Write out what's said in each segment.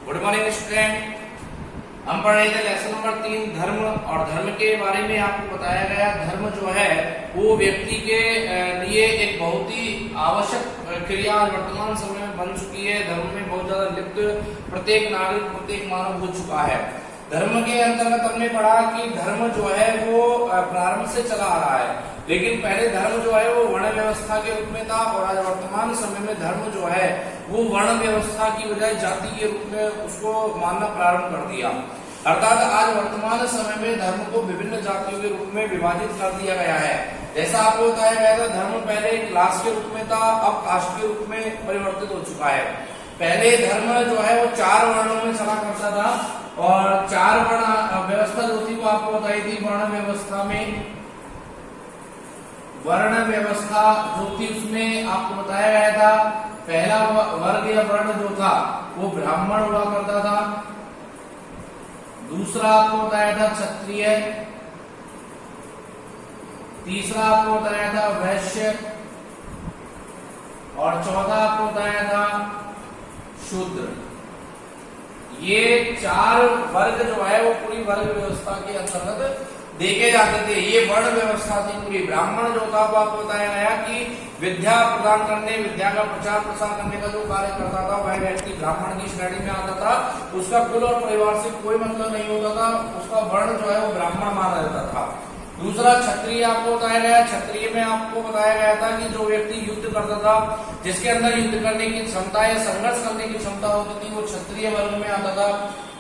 Good morning student. हम पढ़ रहे थे लेसन नंबर 3 धर्म, और धर्म के बारे में आपको बताया गया धर्म जो है वो व्यक्ति के लिए एक बहुत ही आवश्यक क्रिया वर्तमान समय में बन चुकी है। धर्म में बहुत ज्यादा लिप्त प्रत्येक नागरिक, प्रत्येक मानव हो चुका है। धर्म के अंतर्गत हमने पढ़ा कि धर्म जो है वो प्रारंभ से चला आ रहा है, लेकिन पहले धर्म जो है वो वर्ण व्यवस्था के रूप में था, और आज वर्तमान समय में धर्म जो है वो वर्ण व्यवस्था की बजाय जाति के रूप में उसको मानना प्रारंभ कर दिया। अर्थात आज वर्तमान समय में धर्म को विभिन्न जातियों के रूप में विभाजित कर दिया गया है। जैसा आपको बताया गया था, धर्म पहले क्लास के रूप में था, अब कास्ट के रूप में परिवर्तित हो चुका है। पहले धर्म जो है वो 4 वर्णों में चला करता था, और 4 वर्ण व्यवस्था जो थी वो आपको बताई थी। वर्ण व्यवस्था जो थी उसमें आपको बताया गया था, पहला वर्ग या वर्ण जो था वो ब्राह्मण हुआ करता था, दूसरा आपको बताया था क्षत्रिय, तीसरा आपको बताया था वैश्य, और चौथा आपको बताया था शूद्र। ये 4 वर्ग जो है वो पूरी वर्ग व्यवस्था के अंतर्गत देखे जाते थे। ये वर्ण व्यवस्था थी पूरी। ब्राह्मण जो था वो आपको बताया गया कि विद्या प्रदान करने, विद्या का प्रचार प्रसार करने का जो कार्य करता था वह व्यक्ति ब्राह्मण की श्रेणी में आता था। उसका कुल और परिवार से कोई मतलब नहीं होता था, उसका वर्ण जो है वो ब्राह्मण माना जाता था। दूसरा क्षत्रिय आपको बताया गया। क्षत्रिय में आपको बताया गया था कि जो व्यक्ति युद्ध करता था, जिसके अंदर युद्ध करने की क्षमता या संघर्ष करने की क्षमता होती थी, वो क्षत्रिय वर्ग में आता था।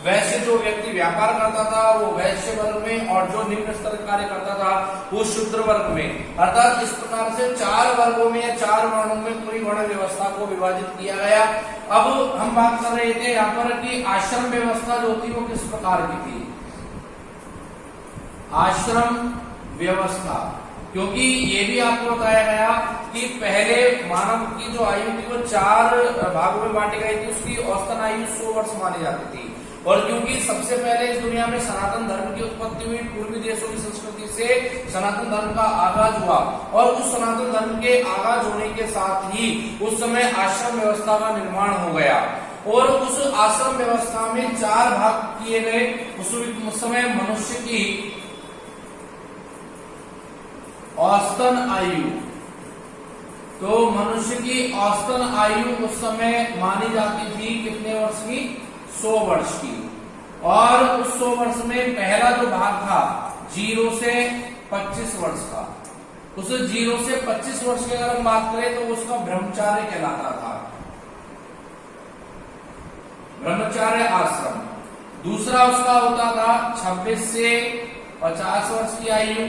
वैश्य जो व्यक्ति व्यापार करता था वो वैश्य वर्ग में, और जो निम्न स्तर कार्य करता था वो शूद्र वर्ग में। अर्थात इस प्रकार से 4 वर्गों में या 4 वर्णों में पूरी वर्ण व्यवस्था को विभाजित किया गया। अब हम बात कर रहे थे यहाँ पर कि आश्रम व्यवस्था जो थी वो किस प्रकार की थी। आश्रम व्यवस्था, क्योंकि ये भी आपको बताया गया कि पहले मानव की जो आयु थी वो 4 भागों में बांटी गई थी। उसकी औसतन आयु 100 वर्ष मानी जाती थी, और क्योंकि सबसे पहले इस दुनिया में सनातन धर्म की उत्पत्ति हुई, पूर्वी देशों की संस्कृति से सनातन धर्म का आगाज हुआ, और उस सनातन धर्म के आगाज होने के साथ ही उस समय आश्रम व्यवस्था का निर्माण हो गया, और उस आश्रम व्यवस्था में 4 भाग किए गए। उस समय मनुष्य की औसतन आयु, तो मनुष्य की औसतन आयु उस समय मानी जाती थी कितने वर्ष की? 100 वर्ष की। और उस 100 वर्ष में पहला जो भाग था 0 से 25 वर्ष का, उस 0 से 25 वर्ष की अगर हम बात करें तो उसका ब्रह्मचार्य कहलाता था, ब्रह्मचार्य आश्रम। दूसरा उसका होता था 26 से 50 वर्ष की आयु,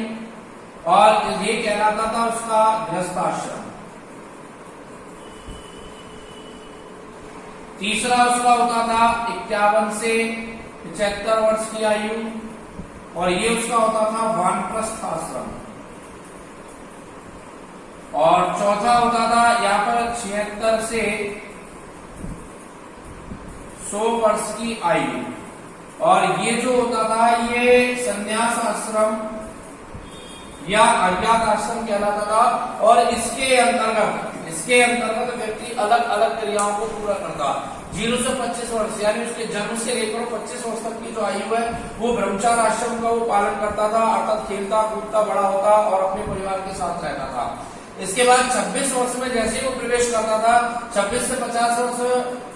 और ये कहलाता था उसका गृहस्थाश्रम। तीसरा उसका होता था 51 से 75 वर्ष की आयु, और ये उसका होता था वानप्रस्थ आश्रम। और चौथा होता था यहाँ पर 76 से 100 वर्ष की आयु, और ये जो होता था ये संन्यास आश्रम या अज्ञात आश्रम कहलाता था। और इसके अंतर्गत व्यक्ति अलग अलग क्रियाओं को पूरा करता। 0 से 25 वर्ष यानी उसके जन्म से लेकर 25 वर्ष तक की जो आयु है वो ब्रह्मचार्य आश्रम का वो पालन करता था, अर्थात खेलता कूदता बड़ा होता और अपने परिवार के साथ रहता था। इसके बाद 26 वर्ष में जैसे ही वो प्रवेश करता था, 26 से 50 वर्ष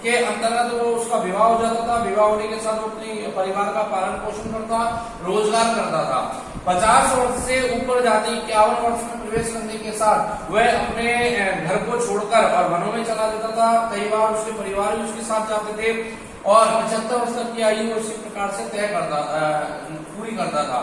के अंतर्गत वो उसका विवाह हो जाता था। विवाह होने के साथ वो अपने परिवार का पालन पोषण करता, रोजगार करता था। 50 वर्ष से ऊपर जाते 51 वर्ष में प्रवेश करने के साथ वह अपने घर को छोड़कर और वनों में चला जाता था। कई बार उसके परिवार भी उसके साथ जाते थे, और 75 वर्ष तक की आयु उसी प्रकार से पूरी करता था।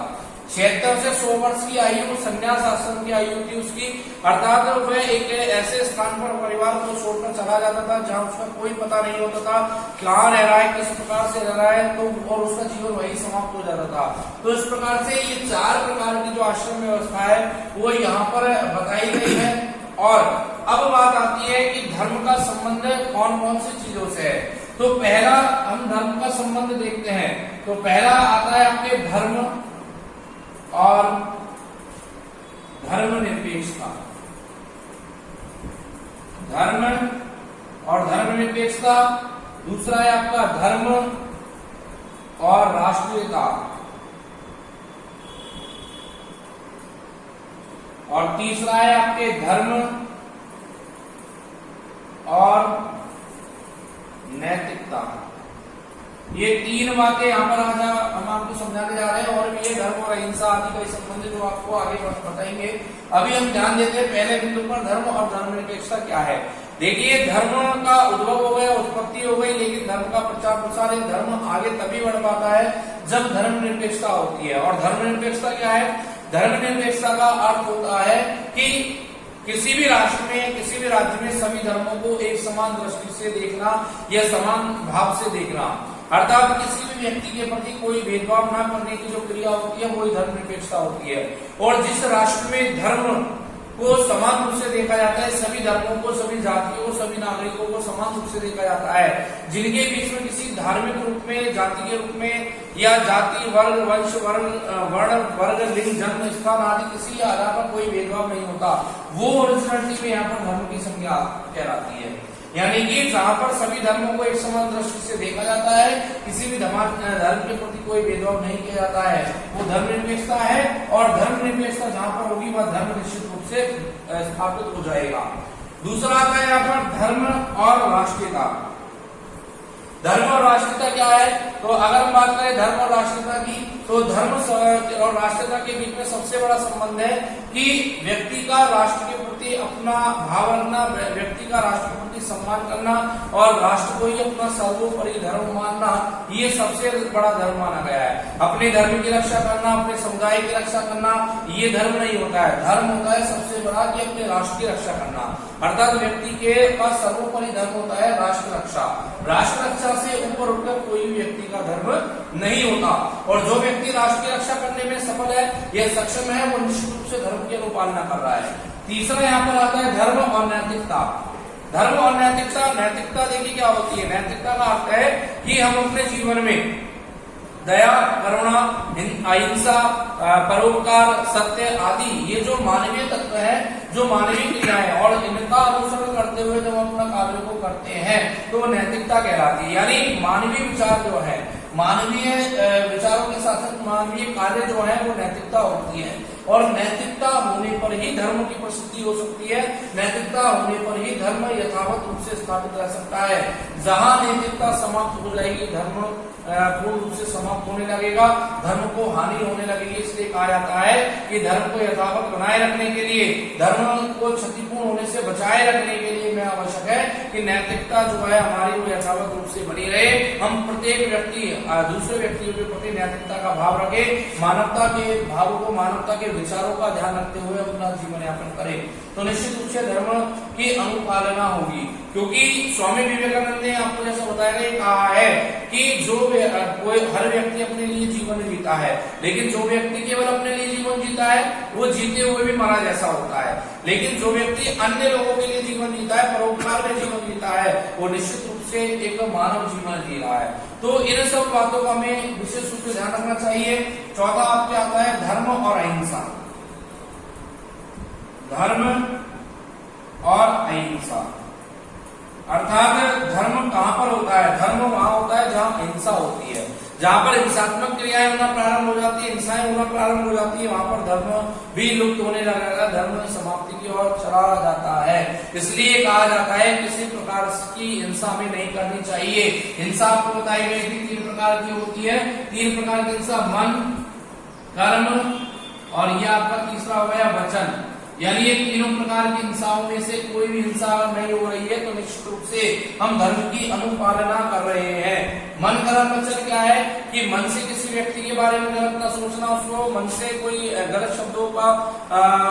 76 से 100 वर्ष की आयु संन्यास आश्रम की आयु थी उसकी, अर्थात वह एक ऐसे स्थान पर परिवार को छोड़कर चला जाता था जहां उसका कोई पता नहीं होता था कहाँ रह रहा है, किस प्रकार से रह रहा है, तो और उसका जीवन वही समाप्त हो जाता था। तो इस प्रकार से ये 4 प्रकार की जो आश्रम व्यवस्था है वो यहाँ पर बताई गई है। और अब बात आती है कि धर्म का संबंध कौन कौन सी चीजों से है। तो पहला हम धर्म का संबंध देखते हैं, तो पहला आता है आपके धर्म और धर्मनिरपेक्षता। धर्म और धर्मनिरपेक्षता दूसरा है आपका धर्म और राष्ट्रीयता, और तीसरा है आपके धर्म और नैतिकता। ये तीन बातें यहाँ पर आज हम आपको समझाने जा रहे हैं, और भी ये धर्म और अहिंसा आदि का संबंध जो आपको आगे बताएंगे। अभी हम ध्यान देते हैं पहले बिंदु पर, धर्म और धर्मनिरपेक्षता क्या है। देखिए, धर्म का उद्भव हो गया, उत्पत्ति हो गई, लेकिन धर्म का प्रचार प्रसार, धर्म आगे तभी बढ़ पाता है जब धर्मनिरपेक्षता होती है। और धर्मनिरपेक्षता क्या है? धर्मनिरपेक्षता का अर्थ होता है कि किसी भी राष्ट्र में, किसी भी राज्य में सभी धर्मों को एक समान दृष्टि से देखना या समान भाव से देखना, अर्थात किसी भी व्यक्ति के प्रति कोई भेदभाव न करने की जो क्रिया होती है वही धर्मनिरपेक्षता होती है। और जिस राष्ट्र में धर्म को समान रूप से देखा जाता है, सभी धर्मों को, सभी जातियों को, सभी नागरिकों को समान रूप से देखा जाता है, जिनके बीच में किसी धार्मिक रूप में, जाति के रूप में या जाति, वर्ग, वंश, वर्ण, वर्ग, लिंग, जन्म स्थान आदि किसी आधार पर कोई भेदभाव नहीं होता, वो ओरिजिनलिटी में यहाँ पर धर्म की संज्ञा कहलाती है। यानी कि जहां पर सभी धर्मों को एक समान दृष्टि से देखा जाता है, किसी भी धर्म के प्रति कोई भेदभाव नहीं किया जाता है, वो धर्मनिरपेक्षता है। और धर्मनिरपेक्षता जहां पर होगी वह धर्म निश्चित रूप से स्थापित हो जाएगा। दूसरा आता है यहाँ पर धर्म और राष्ट्रीयता। धर्म और राष्ट्रीयता क्या है? तो अगर हम बात करें धर्म और राष्ट्रीयता की, तो धर्म और राष्ट्रीयता के बीच में सबसे बड़ा संबंध है कि व्यक्ति का राष्ट्र के प्रति अपना भाव रखना, व्यक्ति का राष्ट्र के प्रति सम्मान करना और राष्ट्र को ही अपना सर्वोपरि धर्म मानना, ये सबसे बड़ा धर्म माना गया है। अपने धर्म की रक्षा करना, अपने समुदाय की रक्षा करना, ये धर्म नहीं होता है। धर्म होता है सबसे बड़ा कि अपने राष्ट्र की रक्षा करना, अर्थात व्यक्ति के पास सर्वोपरि धर्म होता है राष्ट्र रक्षा। राष्ट्र रक्षा से ऊपर उठकर कोई भी व्यक्ति का धर्म नहीं होता। और जो व्यक्ति राष्ट्र की रक्षा करने में सफल है या सक्षम है, वो निश्चित रूप से धर्म की अनुपालना कर रहा है। तीसरा यहाँ पर आता है धर्म और नैतिकता। धर्म और नैतिकता, नैतिकता देखिए क्या होती है। नैतिकता का अर्थ है कि हम अपने जीवन में दया, करुणा, अहिंसा, परोपकार, सत्य आदि ये जो मानवीय तत्व है, जो मानवीय क्रियाएं, और इनका अनुसरण करते हुए जब अपना कार्य को करते हैं तो वो नैतिकता कहलाती है। यानी मानवीय विचार जो है, मानवीय विचारों के साथ साथ मानवीय कार्य जो है वो नैतिकता होती है। और नैतिकता होने पर ही धर्म की प्रसिद्धि हो सकती है, नैतिकता होने पर ही धर्म यथावत रूप से स्थापित रह सकता है। जहां नैतिकता समाप्त हो जाएगी, धर्म पूर्ण रूप से समाप्त होने लगेगा, धर्म को हानि होने लगेगी। इसलिए कहा जाता है कि धर्म को यथावत बनाए रखने के लिए, धर्म को क्षतिपूर्ण होने से बचाए रखने के लिए में आवश्यक है कि नैतिकता जो है हमारी वो यथावत रूप से बनी रहे। हम प्रत्येक व्यक्ति दूसरे व्यक्तियों के प्रति नैतिकता का भाव रखे, मानवता के भावों को, मानवता के विचारों का ध्यान रखते हुए अपना जीवन यापन करें, तो निश्चित रूप से धर्म की अनुपालना होगी। क्योंकि स्वामी विवेकानंद ने आपको जैसा बताया गया कहा है कि जो कोई हर व्यक्ति अपने लिए जीवन जीता है, लेकिन जो व्यक्ति केवल अपने लिए जीवन जीता है वो जीते हुए भी मरा जैसा होता है। लेकिन जो व्यक्ति अन्य लोगों के लिए जीवन जीता है, परोपकार में जीवन जीता है, वो निश्चित रूप से एक मानव जीवन जी रहा है। तो इन सब बातों का हमें विशेष रूप से ध्यान रखना चाहिए। चौथा आपके आता है धर्म और अहिंसा। धर्म और अहिंसा अर्थात धर्म कहां पर होता है? धर्म वहां होता है जहां अहिंसा होती है। जहां पर हिंसात्मक क्रियाएं होना प्रारंभ हो जाती है, हिंसाएं होना प्रारंभ हो जाती है, वहां पर धर्म भी लुप्त होने लगेगा, धर्म समाप्ति की ओर चला जाता है। इसलिए कहा जाता है किसी प्रकार की हिंसा हमें नहीं करनी चाहिए। हिंसा आपको बताई गई थी 3 प्रकार की होती है। 3 प्रकार की हिंसा, मन, कर्म और यह आपका तीसरा हो गया वचन। यानी ये तीनों प्रकार की हिंसाओं में से कोई भी हिंसा नहीं हो रही है तो निश्चित रूप से हम धर्म की अनुपालना कर रहे हैं। मन, कर्म, वचन क्या है कि मन से किसी व्यक्ति के बारे में गलत न सोचना, उसको मन से कोई गलत शब्दों का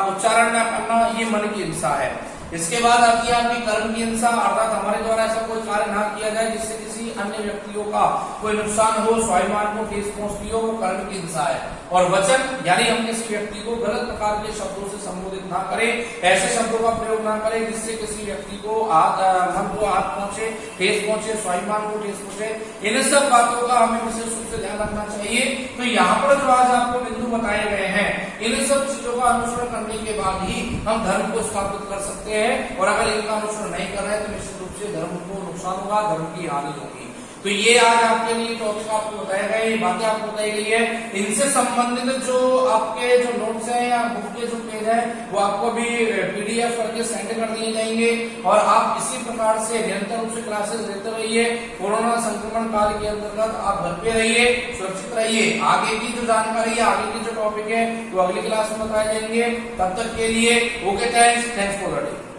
उच्चारण न करना, ये मन की हिंसा है। इसके बाद आती है आपकी कर्म की हिंसा, अर्थात हमारे द्वारा ऐसा कोई कार्य ना किया जाए जिससे किसी अन्य व्यक्तियों का कोई नुकसान हो, स्वाभिमान को ठेस पहुंचती हो, वो कर्म की हिंसा है। और वचन यानी हम किसी व्यक्ति को गलत प्रकार के शब्दों से संबोधित ना करें, ऐसे शब्दों का प्रयोग ना करें जिससे किसी व्यक्ति को मन को हाथ पहुंचे, ठेस पहुंचे, स्वाभिमान को ठेस पहुंचे। इन सब बातों का हमें विशेष से ध्यान रखना चाहिए। तो यहाँ पर जो आज आपको बिंदु बताए गए हैं, इन सब चीजों का अनुसरण करने के बाद ही हम धर्म को स्थापित कर सकते हैं, और अगर इनका अनुसरण नहीं कर रहे हैं तो निश्चित रूप से धर्म को नुकसान होगा, धर्म की हानि होगी। तो ये आज आपके लिए टॉपिक आपको बताया गया, ये बातें आपको बताई गई है। इनसे संबंधित जो आपके जो नोट्स हैं या बुक के जो पेज है वो आपको भी PDF करके सेंड कर दिए जाएंगे, और आप इसी प्रकार से निरंतर रूप से क्लासेस लेते रहिए। कोरोना संक्रमण काल के अंतर्गत आप घर पे रहिए, सुरक्षित रहिए। आगे की जो जानकारी है, आगे की जो टॉपिक है वो अगली क्लास में बताए जाएंगे। तब तक के लिए okay, thanks for the day.